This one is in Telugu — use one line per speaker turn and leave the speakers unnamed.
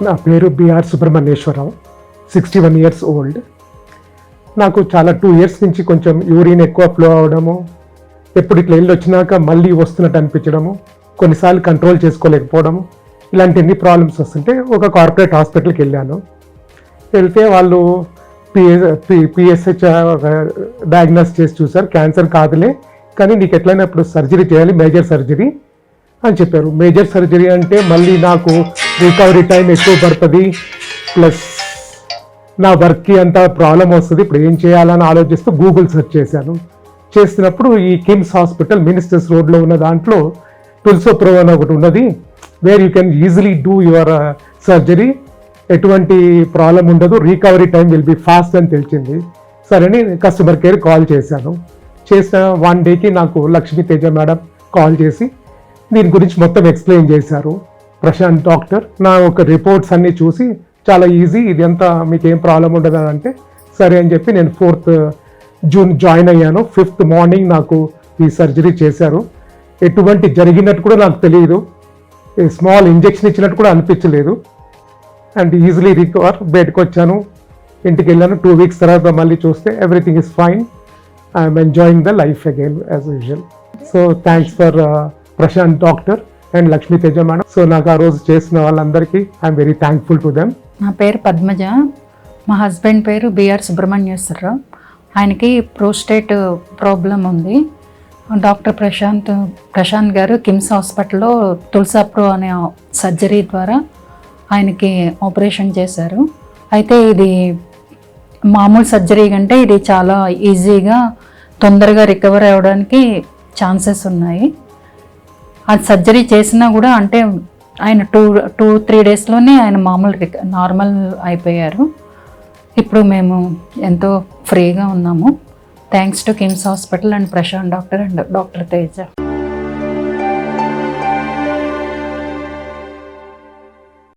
నా పేరు బిఆర్ సుబ్రహ్మణ్యేశ్వరరావు, 61 ఇయర్స్ ఓల్డ్. నాకు చాలా 2 ఇయర్స్ నుంచి కొంచెం యూరిన్ ఎక్కువ ఫ్లో అవడము, ఎప్పుడు ఇట్లా వెళ్ళి వచ్చినాక మళ్ళీ వస్తున్నట్టు అనిపించడము, కొన్నిసార్లు కంట్రోల్ చేసుకోలేకపోవడము, ఇలాంటి ఎన్ని ప్రాబ్లమ్స్ వస్తుంటే ఒక కార్పొరేట్ హాస్పిటల్కి వెళ్ళాను. వెళ్తే వాళ్ళు పిఎస్హెచ్ డయాగ్నోస్ చేసి చూసారు, క్యాన్సర్ కాదులే కానీ నీకు ఎట్లయినా ఇప్పుడు సర్జరీ చేయాలి, మేజర్ సర్జరీ అని చెప్పారు. మేజర్ సర్జరీ అంటే మళ్ళీ నాకు రికవరీ టైం ఎక్కువ పడుతుంది, ప్లస్ నా వర్క్కి అంత ప్రాబ్లం వస్తుంది. ఇప్పుడు ఏం చేయాలని ఆలోచిస్తూ గూగుల్ సెర్చ్ చేశాను. చేసినప్పుడు ఈ కిమ్స్ హాస్పిటల్ మినిస్టర్స్ రోడ్లో ఉన్న దాంట్లో తులసోప్రో అని ఒకటి ఉన్నది, where you can easily do your surgery, ఎటువంటి ప్రాబ్లం ఉండదు, recovery time will be fast అని తెలిసింది. సరే కస్టమర్ కేర్ కాల్ చేశాను. చేసిన 1 డేకి నాకు లక్ష్మీ తేజ మేడం కాల్ చేసి దీని గురించి మొత్తం ఎక్స్ప్లెయిన్ చేశారు. ప్రశాంత్ డాక్టర్ నా ఒక రిపోర్ట్స్ అన్నీ చూసి చాలా ఈజీ, ఇది అంతా మీకు ఏం ప్రాబ్లం ఉండదు అని అంటే సరే అని చెప్పి నేను 4th జూన్ జాయిన్ అయ్యాను. 5th మార్నింగ్ నాకు ఈ సర్జరీ చేశారు. ఎటువంటి జరిగినట్టు కూడా నాకు తెలియదు, స్మాల్ ఇంజెక్షన్ ఇచ్చినట్టు కూడా అనిపించలేదు. అండ్ ఈజీలీ రికవర్, బయటకు వచ్చాను, ఇంటికి వెళ్ళాను. 2 వీక్స్ తర్వాత మళ్ళీ చూస్తే everything is fine. I'm enjoying the life again as usual. So thanks for Prashant doctor and Lakshmi Teja madam. So నాకు ఆ రోజు చేసిన వాళ్ళందరికీ I'm very thankful to them.
నా పేరు పద్మజ, మా హస్బెండ్ పేరు బిఆర్ సుబ్రహ్మణ్యేశ్వరరావు. ఆయనకి ప్రోస్టేట్ ప్రాబ్లం ఉంది. డాక్టర్ ప్రశాంత్ గారు కిమ్స్ హాస్పిటల్లో తులసాప్రో అనే సర్జరీ ద్వారా ఆయనకి ఆపరేషన్ చేశారు. అయితే ఇది మామూలు సర్జరీ కంటే ఇది చాలా ఈజీగా తొందరగా రికవర్ అవ్వడానికి ఛాన్సెస్ ఉన్నాయి. అది సర్జరీ చేసినా కూడా అంటే ఆయన 2-3 డేస్లోనే ఆయన నార్మల్ అయిపోయారు. ఇప్పుడు మేము ఎంతో ఫ్రీగా ఉన్నాము. Thanks to KIMS hospital and Prashant doctor and doctor Teja.